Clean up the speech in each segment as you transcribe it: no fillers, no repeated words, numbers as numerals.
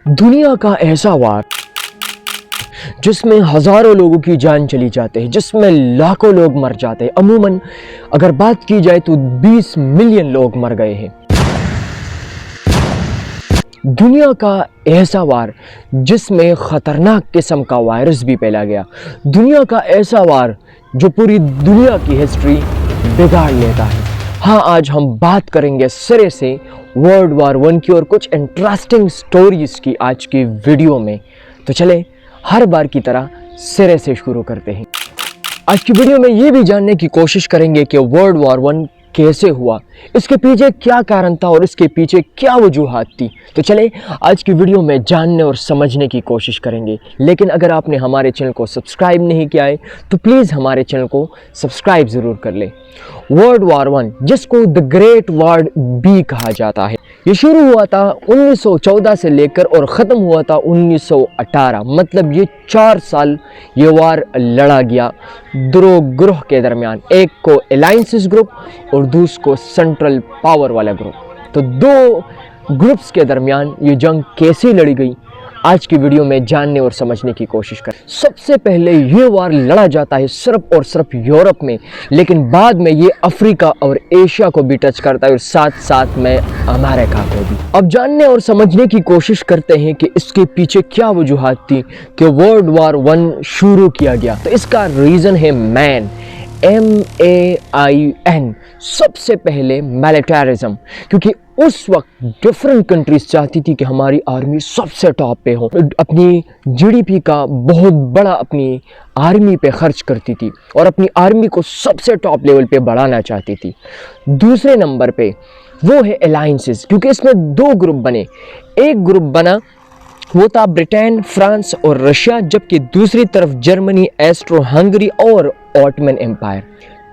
दुनिया का ऐसा वार जिसमें हज़ारों लोगों की जान चली जाती है, जिसमें लाखों लोग मर जाते हैं। अमूमन अगर बात की जाए तो 20 मिलियन लोग मर गए हैं। दुनिया का ऐसा वार जिसमें ख़तरनाक किस्म का वायरस भी फैला गया। दुनिया का ऐसा वार जो पूरी दुनिया की हिस्ट्री बिगाड़ लेता है। हाँ, आज हम बात करेंगे सिरे से वर्ल्ड वार 1 की और कुछ इंटरेस्टिंग स्टोरीज़ की आज की वीडियो में। तो चले हर बार की तरह सिरे से शुरू करते हैं। आज की वीडियो में ये भी जानने की कोशिश करेंगे कि वर्ल्ड वार 1 कैसे हुआ, इसके पीछे क्या कारण था और इसके पीछे क्या वजूहात थी। तो चले आज की वीडियो में जानने और समझने की कोशिश करेंगे। लेकिन अगर आपने हमारे चैनल को सब्सक्राइब नहीं किया है तो प्लीज़ हमारे चैनल को सब्सक्राइब ज़रूर कर लें। वर्ल्ड वार 1 जिसको द ग्रेट वार बी कहा जाता है, ये शुरू हुआ था 1914 से लेकर और ख़त्म हुआ था 1918। मतलब ये 4 साल ये वार लड़ा गया दो ग्रुप के दरमियान, एक को अलायंसेस ग्रुप और दूसरे को सेंट्रल पावर वाला ग्रुप। तो दो ग्रुप्स के दरमियान ये जंग कैसे लड़ी गई आज की वीडियो में जानने और समझने की कोशिश करें। सबसे पहले ये वार लड़ा जाता है सिर्फ और सिर्फ यूरोप में, लेकिन बाद में ये अफ्रीका और एशिया को भी टच करता है और साथ साथ में अमेरिका को भी। अब जानने और समझने की कोशिश करते हैं कि इसके पीछे क्या वजूहात थी कि वर्ल्ड वार 1 शुरू किया गया। तो इसका रीज़न है मैन, MAIN। सबसे पहले मिलिटरिज्म, क्योंकि उस वक्त डिफरेंट कंट्रीज चाहती थी कि हमारी आर्मी सबसे टॉप पे हो, अपनी GDP का बहुत बड़ा अपनी आर्मी पे खर्च करती थी और अपनी आर्मी को सबसे टॉप लेवल पे बढ़ाना चाहती थी। दूसरे नंबर पे वो है अलायंसेस, क्योंकि इसमें 2 ग्रुप बने। एक ग्रुप बना वो था ब्रिटेन, फ्रांस और रशिया, जबकि दूसरी तरफ जर्मनी, ऑस्ट्रो हंगरी और ऑटोमन एम्पायर।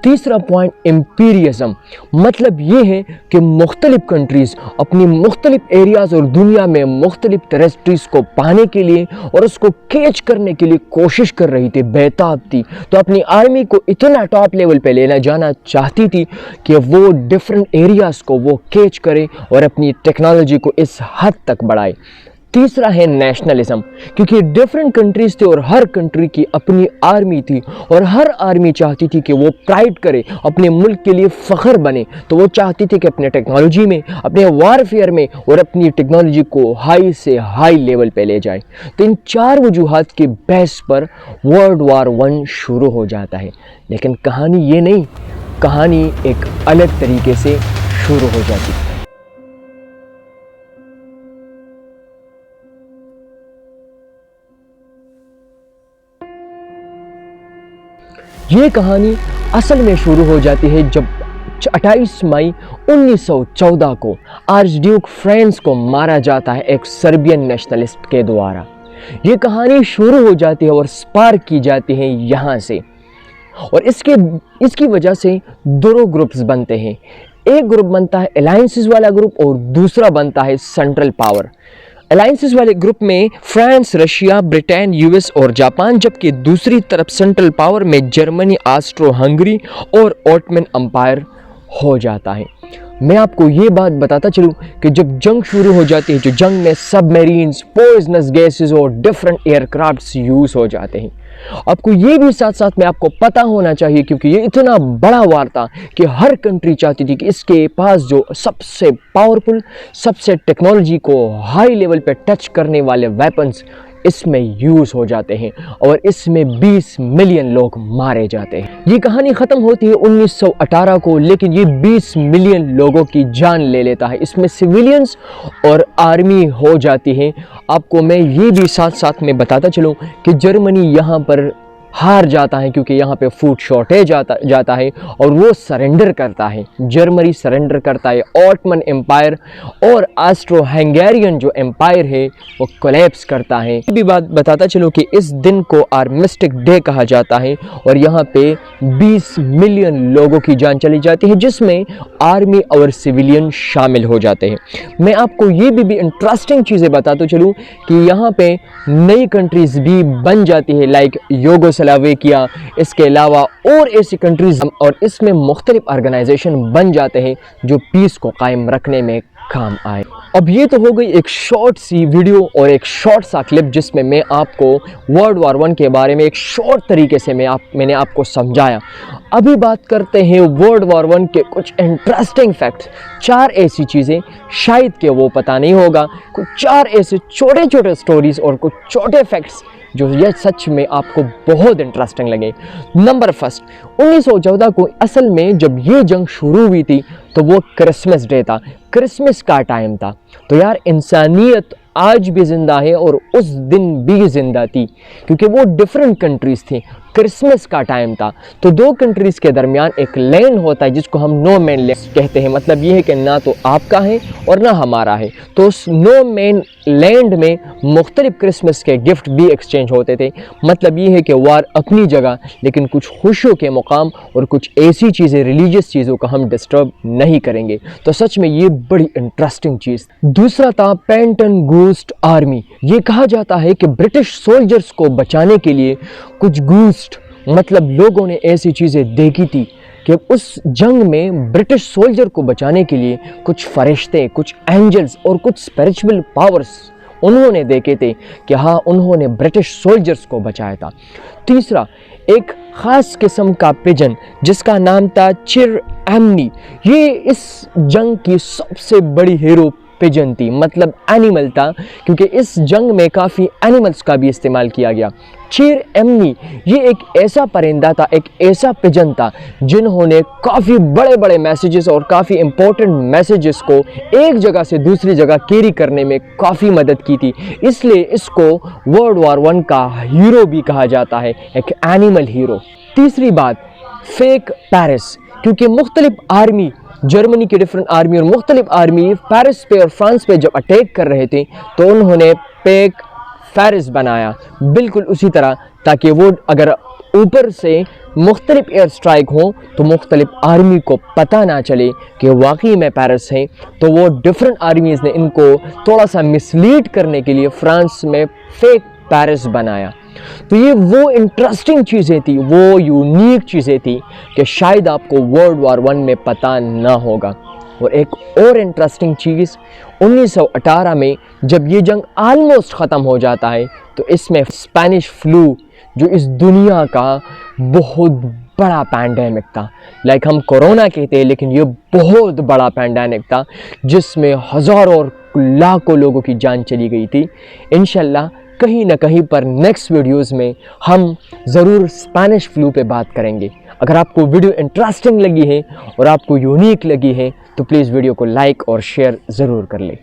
तीसरा पॉइंट इम्पीरियज़म, मतलब ये है कि मुख्तलिफ कंट्रीज़ अपनी मुख्तलिफ एरियाज़ और दुनिया में मुख्तलिफ टेरिटरीज़ को पाने के लिए और उसको कैच करने के लिए कोशिश कर रही थी, बेताब थी। तो अपनी आर्मी को इतना टॉप लेवल पे लेना जाना चाहती थी कि वो डिफरेंट एरियाज़ को वो कैच करे और अपनी टेक्नोलॉजी को इस हद तक बढ़ाए। तीसरा है नेशनलिज्म, क्योंकि डिफरेंट कंट्रीज़ थे और हर कंट्री की अपनी आर्मी थी और हर आर्मी चाहती थी कि वो प्राइड करे, अपने मुल्क के लिए फ़ख्र बने। तो वो चाहती थी कि अपने टेक्नोलॉजी में, अपने वारफेयर में और अपनी टेक्नोलॉजी को हाई से हाई लेवल पे ले जाए। तो इन 4 वजूहात के बेस पर वर्ल्ड वार 1 शुरू हो जाता है। लेकिन कहानी ये नहीं, कहानी एक अलग तरीके से शुरू हो जाती है। ये कहानी असल में शुरू हो जाती है जब 28 मई 1914 को आर्च ड्यूक फ्रांस को मारा जाता है एक सर्बियन नेशनलिस्ट के द्वारा। ये कहानी शुरू हो जाती है और स्पार्क की जाती है यहाँ से, और इसकी वजह से 2 ग्रुप्स बनते हैं। एक ग्रुप बनता है अलायंसेस वाला ग्रुप और दूसरा बनता है सेंट्रल पावर। अलायंसेस वाले ग्रुप में फ्रांस, रशिया, ब्रिटेन, US और जापान, जबकि दूसरी तरफ सेंट्रल पावर में जर्मनी, ऑस्ट्रो हंगरी और ऑटोमन एम्पायर हो जाता है। मैं आपको ये बात बताता चलूँ कि जब जंग शुरू हो जाती है, जो जंग में सबमरीन्स, पॉइजनस गैसेस और डिफरेंट एयरक्राफ्ट्स यूज़ हो जाते हैं। आपको ये भी साथ साथ में आपको पता होना चाहिए, क्योंकि ये इतना बड़ा वार था कि हर कंट्री चाहती थी कि इसके पास जो सबसे पावरफुल, सबसे टेक्नोलॉजी को हाई लेवल पे टच करने वाले वेपन्स इसमें यूज़ हो जाते हैं और इसमें 20 मिलियन लोग मारे जाते हैं। ये कहानी ख़त्म होती है 1918 को, लेकिन ये 20 मिलियन लोगों की जान ले लेता है। इसमें सिविलियंस और आर्मी हो जाती है। आपको मैं ये भी साथ साथ में बताता चलूँ कि जर्मनी यहाँ पर हार जाता है, क्योंकि यहाँ पे फूड शॉर्टेज जाता है और वो सरेंडर करता है। जर्मनी सरेंडर करता है। ऑटोमन एम्पायर और ऑस्ट्रो हंगेरियन जो एम्पायर है वो कोलैप्स करता है। ये भी बात बताता चलो कि इस दिन को आर्मिस्टिक डे कहा जाता है और यहाँ पे 20 मिलियन लोगों की जान चली जाती है, जिसमें आर्मी और सिविलियन शामिल हो जाते हैं। मैं आपको ये भी इंटरेस्टिंग चीज़ें बताता चलूँ कि यहाँ पे नई कंट्रीज़ भी बन जाती है, लाइक युगोस्लाविया, इसके अलावा और ऐसी कंट्रीज़, और इसमें मुख्तलिफ ऑर्गेनाइजेशन बन जाते हैं जो पीस को कायम रखने में काम आए। अब ये तो हो गई एक शॉर्ट सी वीडियो और एक शॉर्ट सा क्लिप जिसमें मैं आपको वर्ल्ड वार वन के बारे में एक शॉर्ट तरीके से मैंने आपको समझाया। अभी बात करते हैं वर्ल्ड वार वन के कुछ इंटरेस्टिंग फैक्ट्स। 4 ऐसी चीज़ें शायद कि वो पता नहीं होगा, कुछ 4 ऐसे छोटे छोटे स्टोरीज़ और कुछ छोटे फैक्ट्स जो ये सच में आपको बहुत इंटरेस्टिंग लगे। नंबर फर्स्ट, 1914 को असल में जब ये जंग शुरू हुई थी तो वो क्रिसमस डे था, क्रिसमस का टाइम था। तो यार इंसानियत आज भी ज़िंदा है और उस दिन भी ज़िंदा थी क्योंकि वो डिफरेंट कंट्रीज़ थी, क्रिसमस का टाइम था। तो 2 कंट्रीज़ के दरमियान एक लैंड होता है जिसको हम नो मैन लैंड कहते हैं। मतलब ये है कि ना तो आपका है और ना हमारा है। तो उस नो मैन लैंड में मुख्तलिफ क्रिसमस के गिफ्ट भी एक्सचेंज होते थे। मतलब ये है कि वार अपनी जगह, लेकिन कुछ खुशियों के मुकाम और कुछ ऐसी चीज़ें, रिलीजियस चीज़ों को हम डिस्टर्ब नहीं करेंगे। तो सच में ये बड़ी इंटरेस्टिंग चीज़। दूसरा था पेंटन गूस्ट आर्मी। ये कहा जाता है कि ब्रिटिश सोल्जर्स को बचाने के लिए कुछ गूस्ट मतलब लोगों ने ऐसी चीज़ें देखी थी कि उस जंग में ब्रिटिश सोल्जर को बचाने के लिए कुछ फरिश्ते, कुछ एंजल्स और कुछ स्पिरिचुअल पावर्स उन्होंने देखे थे कि हाँ उन्होंने ब्रिटिश सोल्जर्स को बचाया था। तीसरा, एक ख़ास किस्म का पिजन जिसका नाम था चिर एमनी। ये इस जंग की सबसे बड़ी हीरो पिजन थी, मतलब एनिमल था, क्योंकि इस जंग में काफ़ी एनिमल्स का भी इस्तेमाल किया गया। चिर एमनी ये एक ऐसा परिंदा था, एक ऐसा पिजन था जिन्होंने काफ़ी बड़े बड़े मैसेजेस और काफ़ी इम्पोर्टेंट मैसेजेस को एक जगह से दूसरी जगह कैरी करने में काफ़ी मदद की थी। इसलिए इसको वर्ल्ड वार वन का हीरो भी कहा जाता है, एक एनिमल हीरो। तीसरी बात, फेक पेरिस, क्योंकि मुख्तलिफ आर्मी, जर्मनी की डिफरेंट आर्मी और मुख्तलिफ आर्मी पेरिस पे और फ्रांस पे जब अटैक कर रहे थे तो उन्होंने फेक पेरिस बनाया बिल्कुल उसी तरह, ताकि वो अगर ऊपर से मुख्तलिफ एयर स्ट्राइक हो तो मुख्तलिफ आर्मी को पता ना चले कि वाकई में पेरिस है। तो वो डिफरेंट आर्मीज़ ने इनको थोड़ा सा मिसलीड करने के लिए फ्रांस में फेक पेरिस बनाया। तो ये वो इंटरेस्टिंग चीज़ें थी, वो यूनिक चीज़ें थी कि शायद आपको वर्ल्ड वार वन में पता ना होगा। और एक और इंटरेस्टिंग चीज़, 1918 में जब ये जंग आलमोस्ट ख़त्म हो जाता है तो इसमें स्पेनिश फ्लू जो इस दुनिया का बहुत बड़ा पैंडेमिक था, लाइक हम कोरोना कहते हैं लेकिन ये बहुत बड़ा पैंडेमिक था जिसमें हज़ारों और लाखों लोगों की जान चली गई थी। इंशाल्लाह कहीं ना कहीं पर नेक्स्ट वीडियोस में हम ज़रूर स्पेनिश फ्लू पे बात करेंगे। अगर आपको वीडियो इंटरेस्टिंग लगी है और आपको यूनिक लगी है तो प्लीज़ वीडियो को लाइक और शेयर ज़रूर कर लें।